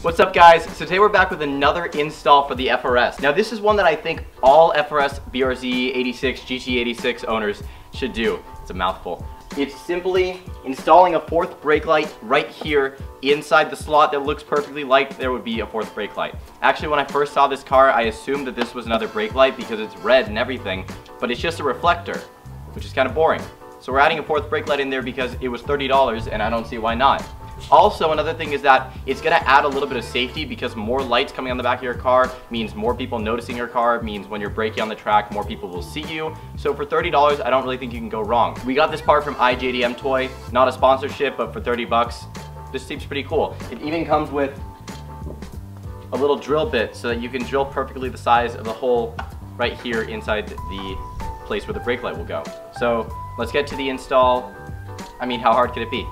What's up guys? So today we're back with another install for the FRS. Now this is one that I think all FRS BRZ 86, GT 86 owners should do. It's a mouthful. It's simply installing a fourth brake light right here inside the slot that looks perfectly like there would be a fourth brake light. Actually, when I first saw this car, I assumed that this was another brake light because it's red and everything, but it's just a reflector, which is kind of boring. So we're adding a fourth brake light in there because it was $30 and I don't see why not. Also, another thing is that it's going to add a little bit of safety because more lights coming on the back of your car means more people noticing your car, means when you're braking on the track, more people will see you. So for $30, I don't really think you can go wrong. We got this part from iJDMTOY, not a sponsorship, but for 30 bucks, this seems pretty cool. It even comes with a little drill bit so that you can drill perfectly the size of the hole right here inside the place where the brake light will go. So let's get to the install. I mean, how hard could it be?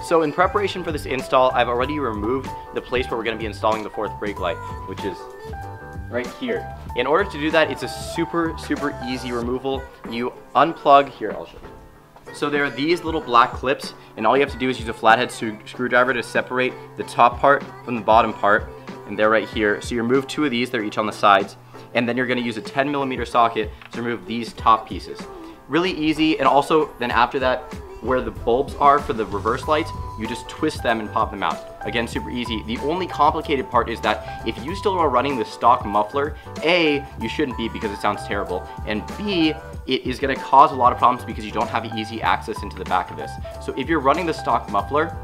So in preparation for this install, I've already removed the place where we're going to be installing the fourth brake light, which is right here. In order to do that, it's a super easy removal. You unplug, here I'll show you. So there are these little black clips, and all you have to do is use a flathead screwdriver to separate the top part from the bottom part, and they're right here. So you remove two of these, they're each on the sides, and then you're going to use a 10mm socket to remove these top pieces. Really easy, and also then after that, where the bulbs are for the reverse lights, you just twist them and pop them out. Again, super easy. The only complicated part is that if you still are running the stock muffler, A, you shouldn't be because it sounds terrible, and B, it is gonna cause a lot of problems because you don't have easy access into the back of this. So if you're running the stock muffler,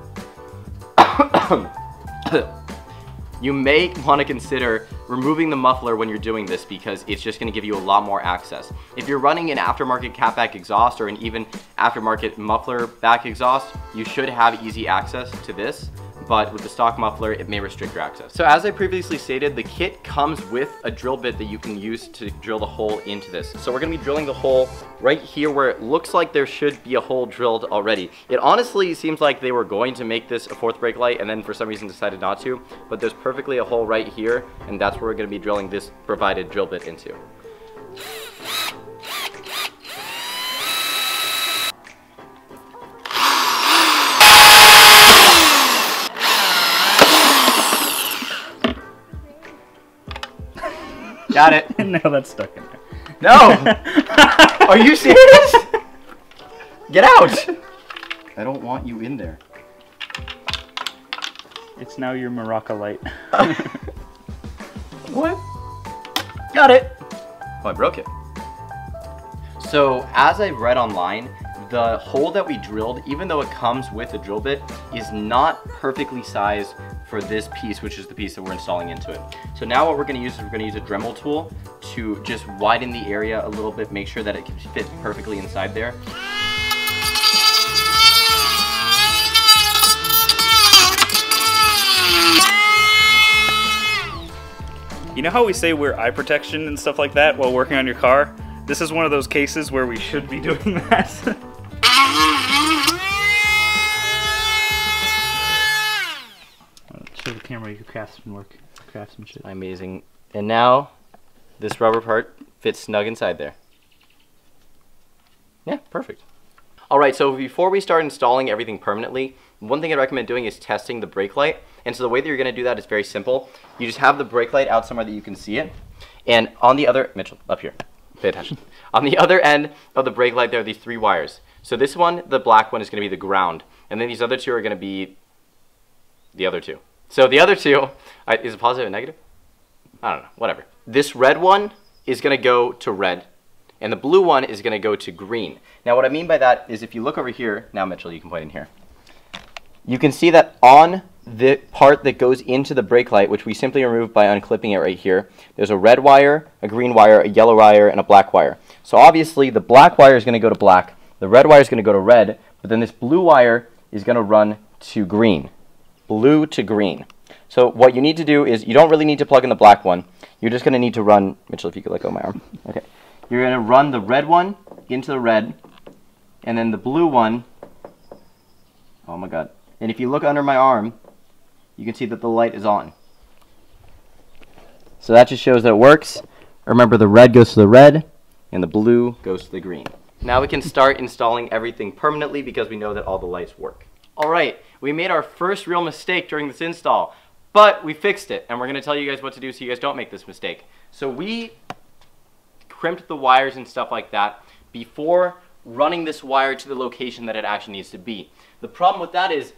you may want to consider removing the muffler when you're doing this because it's just going to give you a lot more access. If you're running an aftermarket catback exhaust or an even aftermarket muffler back exhaust, you should have easy access to this, but with the stock muffler, it may restrict your access. So as I previously stated, the kit comes with a drill bit that you can use to drill the hole into this. So we're going to be drilling the hole right here where it looks like there should be a hole drilled already. It honestly seems like they were going to make this a fourth brake light and then for some reason decided not to, but there's perfectly a hole right here, and that's where we're going to be drilling this provided drill bit into. Got it. No, that's stuck in there. No! Are you serious? Get out! I don't want you in there. It's now your Maraca light. What? Got it! Oh, I broke it. So, as I've read online, the hole that we drilled, even though it comes with a drill bit, is not perfectly sized for this piece, which is the piece that we're installing into it. So now what we're going to use is we're going to use a Dremel tool to just widen the area a little bit, make sure that it can fit perfectly inside there. You know how we say wear eye protection and stuff like that while working on your car? This is one of those cases where we should be doing that. Show the camera your craftsmanship. Amazing. And now, this rubber part fits snug inside there. Yeah, perfect. Alright, so before we start installing everything permanently, one thing I recommend doing is testing the brake light. And so the way that you're going to do that is very simple. You just have the brake light out somewhere that you can see it. And on the other, Mitchell, up here, pay attention. On the other end of the brake light, there are these three wires. So this one, the black one, is going to be the ground. And then these other two are going to be the other two. So the other two, is it positive and negative? I don't know, whatever. This red one is going to go to red, and the blue one is going to go to green. Now what I mean by that is if you look over here, now Mitchell, you can point in here. You can see that on the part that goes into the brake light, which we simply removed by unclipping it right here, there's a red wire, a green wire, a yellow wire, and a black wire. So obviously the black wire is going to go to black, the red wire is going to go to red, but then this blue wire is going to run to green. Blue to green. So what you need to do is, you don't really need to plug in the black one. You're just going to need to run, Mitchell, if you could let go of my arm. Okay. You're going to run the red one into the red, and then the blue one, oh my god. And if you look under my arm, you can see that the light is on. So that just shows that it works. Remember, the red goes to the red, and the blue goes to the green. Now we can start installing everything permanently because we know that all the lights work. All right, we made our first real mistake during this install, but we fixed it, and we're gonna tell you guys what to do so you guys don't make this mistake. So we crimped the wires and stuff like that before running this wire to the location that it actually needs to be. The problem with that is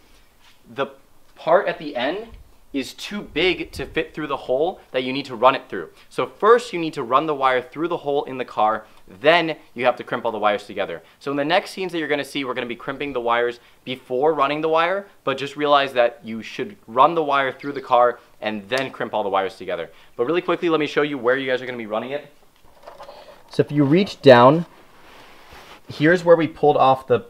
the part at the end is too big to fit through the hole that you need to run it through. So first you need to run the wire through the hole in the car, then you have to crimp all the wires together. So in the next scenes that you're gonna see, we're gonna be crimping the wires before running the wire, but just realize that you should run the wire through the car and then crimp all the wires together. But really quickly, let me show you where you guys are gonna be running it. So if you reach down, here's where we pulled off the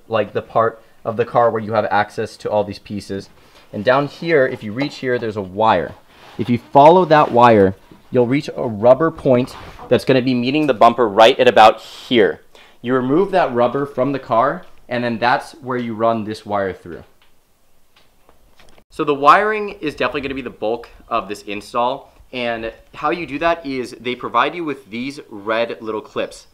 part of the car where you have access to all these pieces. And down here, if you reach here, there's a wire. If you follow that wire, you'll reach a rubber point that's going to be meeting the bumper right at about here. You remove that rubber from the car, and then that's where you run this wire through. So the wiring is definitely going to be the bulk of this install, and how you do that is they provide you with these red little clips.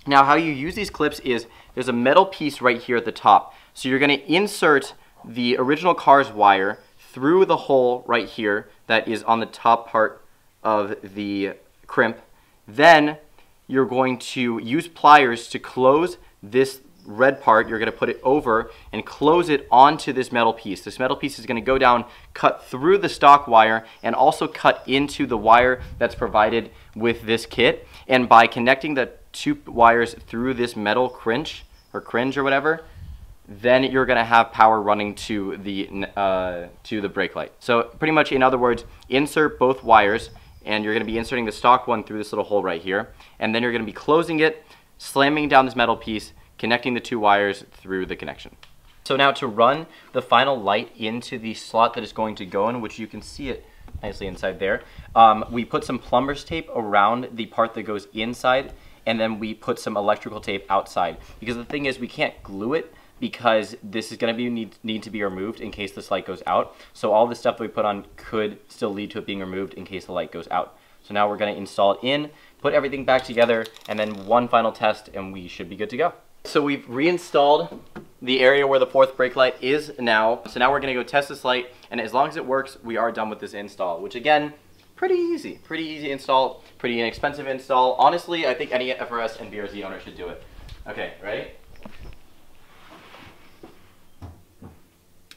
Now how you use these clips is there's a metal piece right here at the top. So you're going to insert the original car's wire through the hole right here that is on the top part of the crimp. Then you're going to use pliers to close this red part. You're going to put it over and close it onto this metal piece. This metal piece is going to go down, cut through the stock wire, and also cut into the wire that's provided with this kit. And by connecting the two wires through this metal cringe or whatever, then you're going to have power running to the brake light. So pretty much, in other words, insert both wires, and you're going to be inserting the stock one through this little hole right here, and then you're going to be closing it, slamming down this metal piece, connecting the two wires through the connection. So now to run the final light into the slot that it's going to go in, which you can see it nicely inside there, we put some plumber's tape around the part that goes inside, and then we put some electrical tape outside. Because the thing is, we can't glue it, because this is going to need to be removed in case this light goes out. So all the stuff that we put on could still lead to it being removed in case the light goes out. So now we're going to install it in, put everything back together, and then one final test, and we should be good to go. So we've reinstalled the area where the fourth brake light is now. So now we're going to go test this light, and as long as it works, we are done with this install, which again, pretty easy install, pretty inexpensive install. Honestly, I think any FRS and BRZ owner should do it. Okay, ready?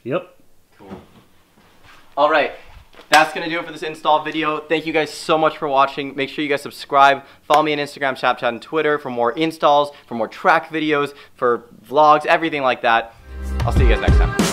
Yep. Cool. All right, that's gonna do it for this install video. Thank you guys so much for watching. Make sure you guys subscribe. Follow me on Instagram, Snapchat, and Twitter for more installs, for more track videos, for vlogs, everything like that. I'll see you guys next time.